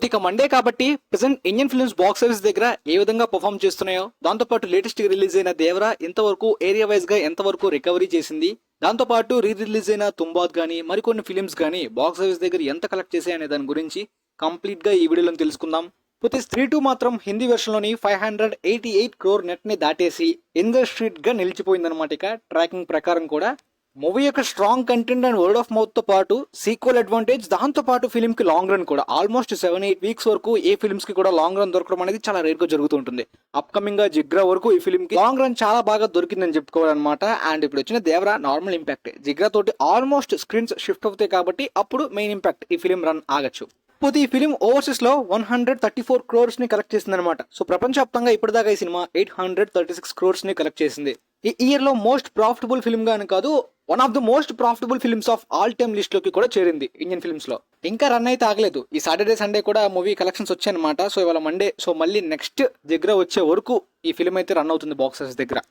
ఇక మండే కాబట్టి present Indian films box office దగ్గర ఏ విధంగా పర్ఫామ్ చేస్తున్నాయో, దాంతోపాటు లేటెస్ట్ రిలీజ్ అయిన దేవరా ఇంతవరకు ఏరియా వైజ్ గా ఎంతవరకు రికవరీ చేసింది, దాంతోపాటు రిలీజ్ అయిన తుంబాద్ గానీ మరికొన్ని ఫిలిమ్స్ గానీ బాక్స్ ఆఫీస్ దగ్గర ఎంత కలెక్ట్ చేశాయి అనే దాని గురించి కంప్లీట్ గా ఈ వీడియోలో తెలుసుకుందాం. పోతే స్త్రీ 2 మాత్రం హిందీ వెర్షన్ లోని 588 crore నెట్ ని దాటేసి ఇండస్ట్రీట్ గా నిలిచిపోయిందనమాట. ఇక ట్రాకింగ్ ప్రకారం కూడా మూవీ యొక్క strong content and word of mouth తో పాటు సీక్వెల్ అడ్వాంటేజ్, దాంతో పాటు ఫిల్మ్ కి లాంగ్ రన్ కూడా ఆల్మోస్ట్ 7-8 వీక్స్ వరకు ఏ ఫిల్మ్స్ కి కూడా లాంగ్ రన్ దొరకడం అనేది చాలా రేర్ గా జరుగుతుంటుంది. అప్కమింగ్ గా జిగ్రా వరకు ఈ ఫిల్మ్ కి లాంగ్ రన్ చాలా బాగా దొరికిందని చెప్పుకోవాలన్నమాట. అండ్ ఇప్పుడు వచ్చిన దేవరా నార్మల్ ఇంపాక్ట్, జిగ్రా తోటి ఆల్మోస్ట్ స్క్రీన్స్ షిఫ్ట్ అవుతాయి కాబట్టి అప్పుడు మెయిన్ ఇంపాక్ట్ ఈ ఫిల్మ్ రన్ ఆగచ్చు. పోతే ఈ ఫిలిం ఓవర్సీస్ లో 134 crores ని కలెక్ట్ చేసింది అనమాట. సో ప్రపంచవ్యాప్తంగా ఇప్పటిదాకా ఈ సినిమా 836 crores ని కలెక్ట్ చేసింది. ఈ ఇయర్ లో మోస్ట్ ప్రాఫిటబుల్ ఫిల్మ్ గాని కాదు, one of the most profitable films of all time list లోకి కూడా చేరింది ఇండియన్ ఫిల్మ్స్ లో. ఇంకా రన్ అయితే ఆగలేదు. ఈ సాటర్డే సండే కూడా మూవీ కలెక్షన్స్ వచ్చాయన్నమాట. సో ఇవాళ మండే, సో మళ్ళీ నెక్స్ట్ దగ్గర వచ్చే వరకు ఈ ఫిల్మ్ అయితే రన్ అవుతుంది బాక్స్ ఆఫీస్ దగ్గర.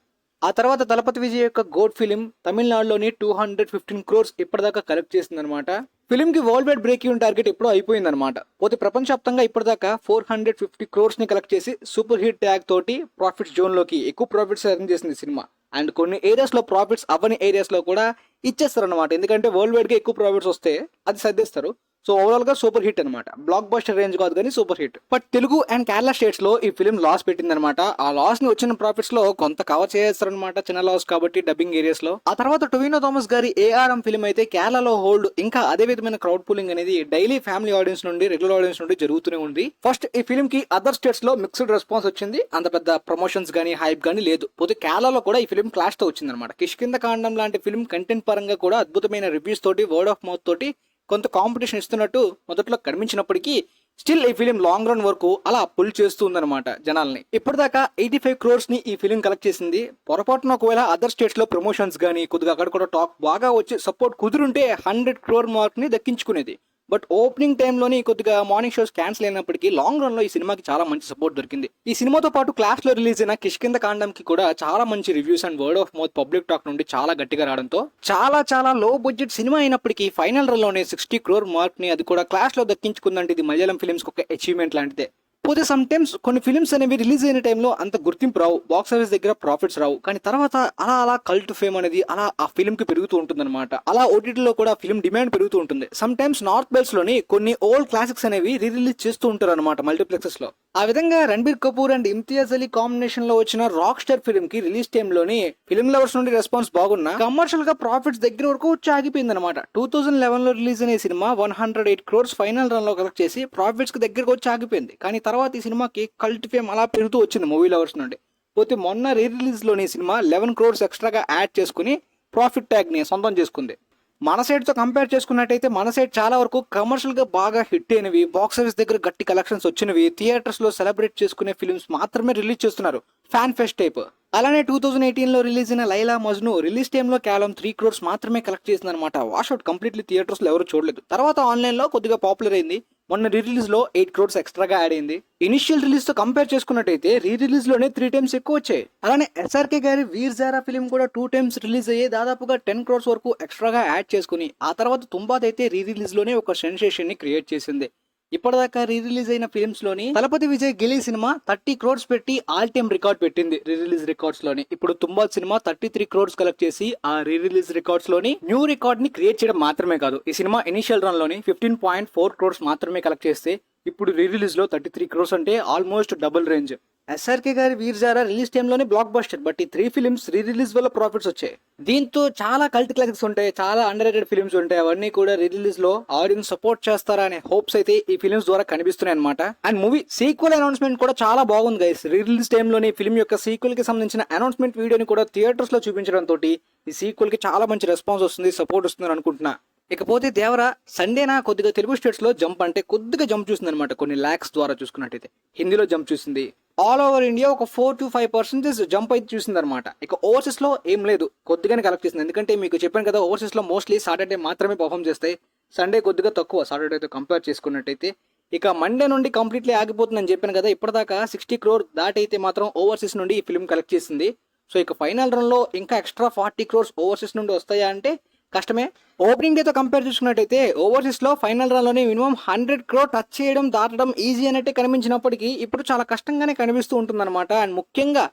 ఆ తర్వాత దళపతి విజయ్ యొక్క గోడ్ ఫిలిం తమిళనాడులోని 215 crores ఇప్పటిదాకా కలెక్ట్ చేసింది అనమాట. ఫిలిం కి world wide break even target ఎప్పుడో అయిపోయింది అనమాట. పోతే ప్రపంచవ్యాప్తంగా ఇప్పటిదాకా 450 crores ని కలెక్ట్ చేసి సూపర్ హిట్ ట్యాగ్ తోటి ప్రాఫిట్స్ జోన్ లోకి ఎక్కువ ప్రాఫిట్స్ ఎర్న్ చేసింది సినిమా. అండ్ కొన్ని ఏరియాస్ లో ప్రాఫిట్స్ అవ్వని ఏరియాస్ లో కూడా ఇచ్చేస్తారు అనమాట. ఎందుకంటే వరల్డ్ వైడ్ గా ఎక్కువ ప్రాఫిట్స్ వస్తే అది సర్దేస్తారు. సో ఓవరాల్ గా సూపర్ హిట్ అనమాట. బ్లాక్ బస్టర్ రేంజ్ కాదు కానీ super hit. But Telugu and Kerala states లో ఈ ఫిల్మ్ లాస్ పెట్టింది అనమాట. ఆ లాస్ ని వచ్చిన ప్రాఫిట్స్ లో కొంత కవర్ చేస్తారు అనమాట, చిన్న లాస్ కాబట్టి డబ్బింగ్ ఏరియాస్ లో. ఆ తర్వాత టొవినో థామస్ గారి ఏఆర్ఎం ఫిల్మ్ అయితే కేరళలో హోల్డ్, ఇంకా అదే విధమైన క్రౌడ్ పూలింగ్ అనేది డైలీ ఫ్యామిలీ ఆడియన్స్ నుండి రెగ్యులర్ ఆడియన్స్ నుండి జరుగుతూనే ఉంది. ఫస్ట్ ఈ ఫిల్మ్ కి అదర్ స్టేట్స్ లో మిక్స్డ్ రెస్పాన్స్ వచ్చింది, అంత పెద్ద ప్రమోషన్స్ గానీ హైప్ గానీ లేదు. పోతే కేరళలో కూడా ఈ ఫిల్మ్ క్లాష్ తో వచ్చింది అనమాట. కిష్కింద కాండం లాంటి ఫిల్మ్ కంటెంట్ పరంగా కూడా అద్భుతమైన రివ్యూస్ తోటి వర్డ్ ఆఫ్ మౌత్ తోటి కొంత కాంపిటీషన్ ఇస్తున్నట్టు మొదట్లో కనిపించినప్పటికీ స్టిల్ ఈ ఫిలిం లాంగ్ రన్ వరకు అలా పుల్ చేస్తూ ఉందన్నమాట జనాల్ని. ఇప్పటిదాకా 85 crores ని ఈ ఫిలిం కలెక్ట్ చేసింది. పొరపాటున ఒకవేళ అదర్ స్టేట్స్ లో ప్రమోషన్స్ గానీ కొద్దిగా అక్కడ కూడా టాక్ బాగా వచ్చి సపోర్ట్ కుదురుంటే 100 crore మార్క్ ని దక్కించుకునేది. బట్ ఓపెనింగ్ టైంలోని కొద్దిగా మార్నింగ్ షోస్ క్యాన్సిల్ అయినప్పటికీ లాంగ్ రన్ లో ఈ సినిమాకి చాలా మంచి సపోర్ట్ దొరికింది. ఈ సినిమాతో పాటు క్లాస్ లో రిలీజ్ అయిన కిష్కింద కాండంకి కూడా చాలా మంచి reviews and word of mouth public talk నుండి చాలా గట్టిగా రావడంతో చాలా లో బడ్జెట్ సినిమా అయినప్పటికీ ఫైనల్ రన్ లోనే 60 crore మార్క్ ని అది కూడా క్లాస్ లో దక్కించుకుందంటే ఇది మలయాళం ఫిల్మ్స్ ఒక అచీవ్మెంట్ లాంటిదే. పోతే సమ్ టైమ్స్ కొన్ని ఫిల్మ్స్ అనేవి రిలీజ్ అయిన టైంలో అంత గుర్తింపు రావు, బాక్స్ ఆఫీస్ దగ్గర ప్రాఫిట్స్ రావు, కానీ తర్వాత అలా కల్ట్ ఫేమ్ అనేది అలా ఆ ఫిల్మ్ కి పెరుగుతూ ఉంటుంది అనమాట. అలా ఓటీటీలో కూడా ఫిల్మ్ డిమాండ్ పెరుగుతూ ఉంటుంది. సమ్ టైమ్స్ నార్త్ బెల్ట్స్ లోని కొన్ని ఓల్డ్ క్లాసిక్స్ అనేవి రిలీజ్ చేస్తూ ఉంటారు అనమాట మల్టీప్లెక్సెస్ లో. ఆ విధంగా రణబీర్ కపూర్ అండ్ ఇమ్తియాజ్ అలీ కాంబినేషన్ లో వచ్చిన రాక్ స్టార్ ఫిల్మ్ కి రిలీజ్ టైమ్ లోని ఫిల్మ్ లవర్స్ నుండి రెస్పాన్స్ బాగున్నా కమర్షియల్ గా ప్రాఫిట్స్ దగ్గర వరకు వచ్చి ఆగిపోయింది అనమాట. 2011 లో రిలీజ్ అయిన సినిమా 108 crores ఫైనల్ రన్ లో కలెక్ట్ చేసి ప్రాఫిట్స్ కి దగ్గరకు వచ్చి ఆగిపోయింది. కానీ తర్వాత ఈ సినిమాకి కల్ట్ ఫేమ్ అలా పెరుగుతూ వచ్చింది మూవీ లవర్స్ నుండి. పోతే మొన్న రిలీజ్ లోని సినిమా 11 crores ఎక్స్ట్రాగా యాడ్ చేసుకుని ప్రాఫిట్ ట్యాగ్ ని సొంతం చేసుకుంది. మన సైడ్ తో కంపేర్ చేసుకున్నట్టయితే మన సైడ్ చాలా వరకు కమర్షియల్ గా బాగా హిట్ అయినవి, బాక్స్ ఆఫీస్ దగ్గర గట్టి కలెక్షన్స్ వచ్చినవి, థియేటర్స్ లో సెలబ్రేట్ చేసుకునే ఫిల్మ్స్ మాత్రమే రిలీజ్ చేస్తున్నారు, ఫ్యాన్ ఫెస్ట్ టైప్. అలానే 2018 లో రిలీజ్ అయిన లైలా మజ్ను రిలీజ్ టైమ్ లో కేవలం 3 crores మాత్రమే కలెక్ట్ చేసింది అనమాట. వాష్అవుట్ కంప్లీట్లీ థియేటర్స్ లో ఎవరు చూడలేదు. తర్వాత ఆన్లైన్ లో కొద్దిగా పాపులర్ అయింది. మొన్న రిలీజ్ లో 8 crores ఎక్స్ట్రాగా యాడ్ అయింది. ఇనిషియల్ రిలీజ్ తో కంపేర్ చేసుకున్నట్టయితే రిలీజ్ లోనే 3 times ఎక్కువ వచ్చాయి. అలానే ఎస్ఆర్కే గారి వీర్ జారా ఫిలిం కూడా 2 times రిలీజ్ అయ్యి దాదాపుగా 10 crores వరకు ఎక్స్ట్రాగా యాడ్ చేసుకుని ఆ తర్వాత తుంబాద్ అయితే రిలీజ్ లోనే ఒక సెన్సేషన్ ని క్రియేట్ చేసింది. ఇప్పటిదాకా రిలీజ్ అయిన ఫిల్మ్స్ లోని దళపతి విజయ్ గిలీ సినిమా 30 crores పెట్టి ఆల్ టైమ్ రికార్డ్ పెట్టింది రిలీజ్ రికార్డ్స్ లోని. ఇప్పుడు తుంబాద్ సినిమా 33 crores కలెక్ట్ చేసి ఆ రిలీజ్ రికార్డ్స్ లోని న్యూ రికార్డ్ ని క్రియేట్ చేయడం మాత్రమే కాదు, ఈ సినిమా ఇనిషియల్ రన్ లోని 15.4 crores మాత్రమే కలెక్ట్ చేస్తే ఇప్పుడు రిలీజ్ లో 33 crores అంటే ఆల్మోస్ట్ డబుల్ రేంజ్. ఎస్ఆర్కే గారి వీర్ జారా రిలీజ్ టైమ్ లోనే బ్లాక్ బస్టర్, బట్ ఈ 3 ఫిల్మ్స్ రిలీజ్ వల్ల ప్రాఫిట్స్ వచ్చాయి. దీంతో చాలా కల్ట్ క్లాసిక్స్ ఉంటాయి, చాలా అండర్ రేటెడ్ ఫిల్మ్స్ ఉంటాయి, అవన్నీ కూడా రిలీజ్ లో ఆడియన్స్ సపోర్ట్ చేస్తారా అనే హోప్స్ అయితే ఈ ఫిల్మ్స్ ద్వారా కనిపిస్తున్నాయి అనమాట. అండ్ మూవీ సీక్వెల్ అనౌన్స్మెంట్ కూడా చాలా బాగుంది గైస్. రిలీజ్ టైమ్ లోని ఫిల్మ్ యొక్క సీక్వెల్ కి సంబంధించిన అనౌన్స్మెంట్ వీడియోని కూడా థియేటర్స్ లో చూపించడం తోటి ఈ సీక్వెల్ కి చాలా మంచి రెస్పాన్స్ వస్తుంది, సపోర్ట్ వస్తుంది అనుకుంటున్నా. ఇకపోతే దేవరా సండేనా కొద్దిగా తెలుగు స్టేట్స్ లో జంప్ అంటే కొద్దిగా జంప్ చూసింది అనమాట. కొన్ని లాక్స్ ద్వారా చూసుకున్నట్టయితే హిందీలో జంప్ చూసింది. ఆల్ ఓవర్ ఇండియా ఒక 4 to 5% జంప్ అయితే చూసింది అనమాట. ఇక ఓవర్సీస్ లో ఏం లేదు, కొద్దిగానే కలెక్ట్ చేసింది. ఎందుకంటే మీకు చెప్పాను కదా, ఓవర్సీస్ లో మోస్ట్లీ సాటర్డే మాత్రమే పర్ఫామ్ చేస్తాయి, సండే కొద్దిగా తక్కువ సాటర్డేతో కంపేర్ చేసుకున్నట్టయితే. ఇక మండే నుండి కంప్లీట్లీ ఆగిపోతుందని చెప్పాను కదా, ఇప్పటిదాకా 60 crore దాటైతే మాత్రం ఓవర్సీస్ నుండి ఈ ఫిల్మ్ కలెక్ట్ చేసింది. సో ఇక ఫైనల్ రన్ లో ఇంకా ఎక్స్ట్రా 40 crores ఓవర్సీస్ నుండి వస్తాయా అంటే కష్టమే. ఓపెనింగ్ డేతో కంపేర్ చేసుకున్నట్టయితే ఓవర్సీస్ లో ఫైనల్ రన్ లోనే మినిమం 100 crore టచ్ చేయడం దాటడం ఈజీ అన్నట్టే కనిపించినప్పటికీ ఇప్పుడు చాలా కష్టంగానే కనిపిస్తూ ఉంటుందన్నమాట. అండ్ ముఖ్యంగా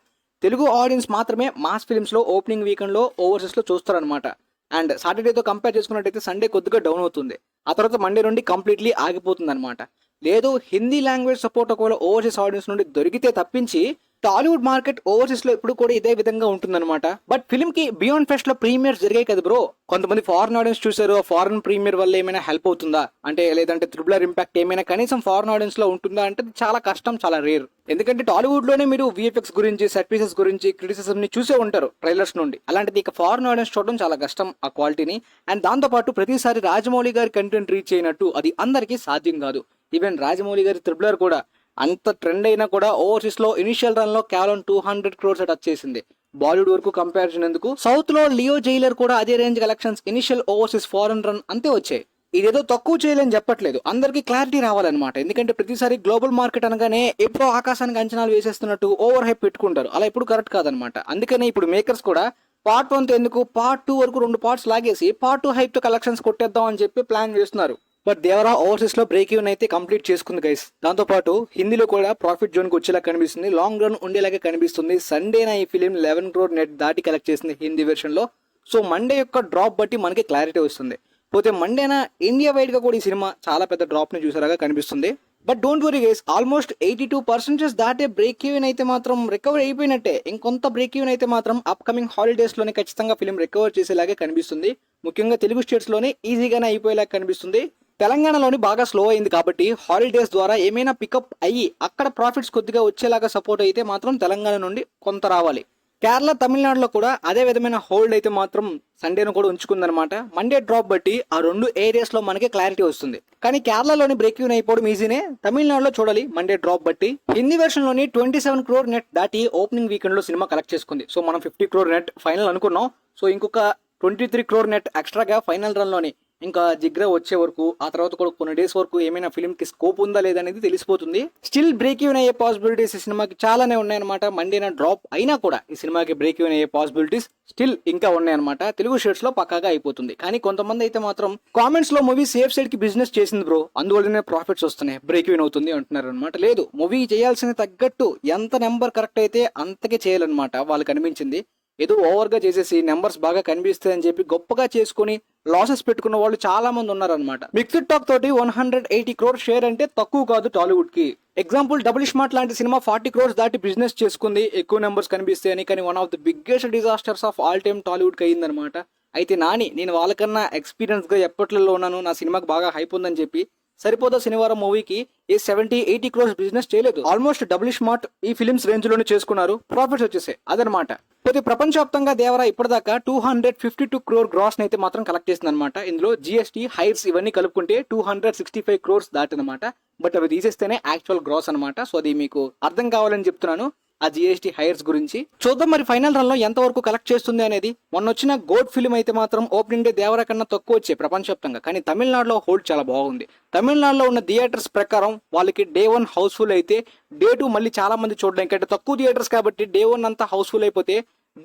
తెలుగు ఆడియన్స్ మాత్రమే మాస్ ఫిల్మ్స్ లో ఓపెనింగ్ వీకెండ్ లో ఓవర్సీస్ లో చూస్తారనమాట. అండ్ సాటర్డేతో కంపేర్ చేసుకున్నట్టయితే సండే కొద్దిగా డౌన్ అవుతుంది, ఆ తర్వాత మండే నుండి కంప్లీట్లీ ఆగిపోతుంది అనమాట. లేదు హిందీ లాంగ్వేజ్ సపోర్ట్ ఒకవేళ ఓవర్సీస్ ఆడియన్స్ నుండి దొరికితే తప్పించి టాలీవుడ్ మార్కెట్ ఓవర్సీస్ లో ఇప్పుడు కూడా ఇదే విధంగా ఉంటుందన్నమాట. బట్ ఫిల్మ్ కి బియాండ్ ఫెస్ట్ లో ప్రీమియర్స్ జరిగాయి కదా బ్రో, కొంతమంది ఫారెన్ ఆడియన్స్ చూసారు, ఆ ఫారెన్ ప్రీమియర్ వల్ల ఏమైనా హెల్ప్ అవుతుందా అంటే, లేదంటే త్రిబులర్ ఇంపాక్ట్ ఏమైనా కనీసం ఫారెన్ ఆడియన్స్ లో ఉంటుందా అంటే చాలా కష్టం, చాలా రేర్. ఎందుకంటే టాలీవుడ్ లోనే మీరు విఎఫ్ఎక్స్ గురించి, సెట్ పీసెస్ గురించి క్రిటిసిజం ని చూసే ఉంటారు ట్రైలర్స్ నుండి. అలాంటిది ఇక ఫారెన్ ఆడియన్స్ చూడడం చాలా కష్టం ఆ క్వాలిటీని. అండ్ దాంతో పాటు ప్రతిసారి రాజమౌళి గారి కంటెంట్ రీచ్ అయినట్టు అది అందరికీ సాధ్యం కాదు. ఈవెన్ రాజమౌళి గారి త్రిబులర్ కూడా అంత ట్రెండ్ అయినా కూడా ఓవర్సీస్ లో ఇనిషియల్ రన్ లో కేవలం 200 crores టచ్ చేసింది. బాలీవుడ్ వరకు కంపారిజన్ ఎందుకు, సౌత్ లో లియో జైలర్ కూడా అదే range collections initial overseas foreign run అంతే వచ్చాయి. ఇదేదో తక్కువ చేయలేని చెప్పట్లేదు, అందరికీ క్లారిటీ రావాలన్నమాట. ఎందుకంటే ప్రతిసారి గ్లోబల్ మార్కెట్ అనగానే ఎప్పుడో ఆకాశానికి అంచనాలు వేసేస్తున్నట్టు ఓవర్ హైప్ పెట్టుకుంటారు, అలా ఇప్పుడు కరెక్ట్ కాదనమాట. అందుకనే ఇప్పుడు మేకర్స్ కూడా పార్ట్ 1 ఎందుకు పార్ట్ 2 వరకు 2 పార్ట్స్ లాగేసి పార్ట్ 2 హైప్ తో కలెక్షన్స్ కొట్టేద్దాం అని చెప్పి ప్లాన్ చేస్తున్నారు. బట్ దేవరా ఓవర్సీస్ లో బ్రేక్ ఈవెన్ అయితే కంప్లీట్ చేసుకుంది గైస్. దాంతో పాటు హిందీలో కూడా ప్రాఫిట్ జోన్ కి వచ్చేలా కనిపిస్తుంది, లాంగ్ రన్ ఉండేలాగా కనిపిస్తుంది. సండేనా ఈ ఫిలిం 11 crore నెట్ దాటి కలెక్ట్ చేసింది హిందీ వెర్షన్ లో. సో మండే యొక్క డ్రాప్ బట్టి మనకి క్లారిటీ వస్తుంది. పోతే మండేనా ఇండియా వైడ్ గా కూడా ఈ సినిమా చాలా పెద్ద డ్రాప్ ని చూసేలాగా కనిపిస్తుంది. But don't worry guys, almost 82% దాటే బ్రేక్ ఈవెన్ అయితే మాత్రం రికవర్ అయిపోయినట్టే. ఇంకొంత బ్రేక్ ఈవెన్ అయితే మాత్రం అప్కమింగ్ హాలిడేస్ లోనే ఖచ్చితంగా ఫిలిం రికవర్ చేసేలాగే కనిపిస్తుంది. ముఖ్యంగా తెలుగు స్టేట్స్ లోనే ఈజీగానే అయిపోయేలాగా కనిపిస్తుంది. తెలంగాణలోని బాగా స్లో అయింది కాబట్టి హాలిడేస్ ద్వారా ఏమైనా పికప్ అయ్యి అక్కడ ప్రాఫిట్స్ కొద్దిగా వచ్చేలాగా సపోర్ట్ అయితే మాత్రం తెలంగాణ నుండి కొంత రావాలి. కేరళ, తమిళనాడులో కూడా అదే విధమైన హోల్డ్ అయితే మాత్రం సండేను కూడా ఉంచుకుందనమాట. మండే డ్రాప్ బట్టి ఆ 2 ఏరియాస్ లో మనకి క్లారిటీ వస్తుంది. కానీ కేరళలోని బ్రేక్ ఈవెన్ అయిపోవడం ఈజీనే, తమిళనాడులో చూడాలి మండే డ్రాప్ బట్టి. హిందీ వెర్షన్ లోని 27 crore నెట్ దాటి ఓపెనింగ్ వీకెండ్ లో సినిమా కలెక్ట్ చేసుకుంది. సో మనం 50 crore నెట్ ఫైనల్ అనుకున్నాం. సో ఇంకొక 23 crore నెట్ ఎక్స్ట్రాగా ఫైనల్ రన్ లోని ఇంకా జిగ్రా వచ్చే వరకు, ఆ తర్వాత కూడా కొన్ని డేస్ వరకు ఏమైనా ఫిల్మ్ కి స్కోప్ ఉందా లేదా అనేది తెలిసిపోతుంది. స్టిల్ బ్రేక్ ఈవెన్ అయ్యే పాసిబిలిటీస్ ఈ సినిమాకి చాలానే ఉన్నాయన్నమాట. మండేనా డ్రాప్ అయినా కూడా ఈ సినిమాకి బ్రేక్ ఈవెన్ అయ్యే పాసిబిలిటీస్ స్టిల్ ఇంకా ఉన్నాయన్నమాట. తెలుగు షేడ్స్ లో పక్కాగా అయిపోతుంది. కానీ కొంతమంది అయితే మాత్రం కామెంట్స్ లో మూవీ సేఫ్ సైడ్ కి బిజినెస్ చేసింది బ్రో, అందువల్లనే ప్రాఫిట్స్ వస్తున్నాయి, బ్రేక్ ఈవెన్ అవుతుంది అంటున్నారు అనమాట. లేదు, మూవీ చేయాల్సిన తగ్గట్టు ఎంత నెంబర్ కరెక్ట్ అయితే అంతకే చేయాలన్నమాట. వాళ్ళకి అనిపించింది ఏదో ఓవర్ గా చేసేసి నెంబర్స్ బాగా కనిపిస్తాయని చెప్పి గొప్పగా చేసుకుని లాసెస్ పెట్టుకున్న వాళ్ళు చాలా మంది ఉన్నారనమాట. మిక్స్డ్ టాక్ తోటి 180 crore షేర్ అంటే తక్కువ కాదు టాలీవుడ్ కి. ఎగ్జాంపుల్ డబుల్ స్మార్ట్ లాంటి సినిమా 40 crores దాటి బిజినెస్ చేసుకుంది, ఎక్కువ నెంబర్స్ కనిపిస్తాయని. కానీ one of the biggest disasters of all time Tollywood కి అయ్యిందనమాట. అయితే నాని, నేను వాళ్ళకన్నా ఎక్స్పీరియన్స్ గా ఎప్పట్లలో ఉన్నాను, నా సినిమాకి బాగా హైప్ ఉందని చెప్పి సరిపోదా శనివారం మూవీకి ఏ 70-80 crores బిజినెస్ చేయలేదు. ఆల్మోస్ట్ డబుల్ స్మార్ట్ ఈ ఫిలిమ్స్ రేంజ్ లోనే చేసుకున్నారు, ప్రాఫిట్స్ వచ్చేసాయి అదనమాట. పోతే ప్రపంచవ్యాప్తంగా దేవరా ఇప్పటిదాకా 252 crore గ్రాస్ అయితే మాత్రం కలెక్ట్ చేసింది అనమాట. ఇందులో జిఎస్టీ, హైర్స్ ఇవన్నీ కలుపుకుంటే 265 crores దాటనమాట. బట్ అవి తీసేస్తేనే యాక్చువల్ గ్రాస్ అనమాట. సో అది మీకు అర్థం కావాలని చెప్తున్నాను ఆ జిఎస్టీ హైర్స్ గురించి. చూద్దాం మరి ఫైనల్ రన్ లో ఎంత వరకు కలెక్ట్ చేస్తుంది అనేది. మొన్న వచ్చిన గోడ్ ఫిల్మ్ అయితే మాత్రం ఓపెనింగ్ డే దేవరా కన్నా తక్కువ వచ్చాయి ప్రపంచవ్యాప్తంగా. కానీ తమిళనాడులో హోల్డ్ చాలా బాగుంది. తమిళనాడులో ఉన్న థియేటర్స్ ప్రకారం వాళ్ళకి డే 1 హౌస్ఫుల్ అయితే డే 2 మళ్ళీ చాలా మంది చూడడం, ఎందుకంటే తక్కువ థియేటర్స్ కాబట్టి డే 1 అంతా హౌస్ఫుల్ అయిపోతే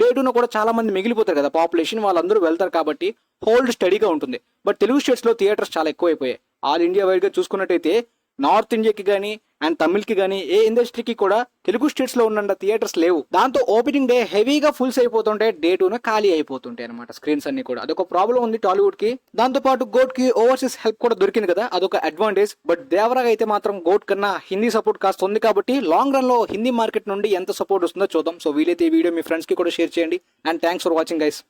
డే 2 కూడా చాలా మంది మిగిలిపోతారు కదా పాపులేషన్, వాళ్ళందరూ వెళ్తారు కాబట్టి హోల్డ్ స్టడీగా ఉంటుంది. బట్ తెలుగు స్టేట్స్ లో థియేటర్స్ చాలా ఎక్కువ అయిపోయాయి. ఆల్ ఇండియా వైడ్ గా చూసుకున్నట్టయితే నార్త్ ఇండియాకి కానీ అండ్ తమిళ్కి కానీ ఏ ఇండస్ట్రీకి కూడా తెలుగు స్టేట్స్ లో ఉన్న థియేటర్స్ లేవు. దాంతో ఓపెనింగ్ డే హెవీగా ఫుల్స్ అయిపోతుంటే డే 2 ఖాళీ అయిపోతుంటాయి అనమాట స్క్రీన్స్ అన్ని కూడా. అదొక ప్రాబ్లం ఉంది టాలీవుడ్ కి. దాంతో పాటు గోట్ కి ఓవర్సీస్ హెల్ప్ కూడా దొరికింది కదా, అదొక అడ్వాంటేజ్. బట్ దేవరా అయితే మాత్రం గోట్ కన్నా హిందీ సపోర్ట్ కాస్త ఉంది కాబట్టి లాంగ్ రన్ లో హిందీ మార్కెట్ నుండి ఎంత సపోర్ట్ వస్తుందో చూద్దాం. సో వీలైతే ఈ వీడియో మీ ఫ్రెండ్స్ కి కూడా షేర్ చేయండి. And thanks for watching guys.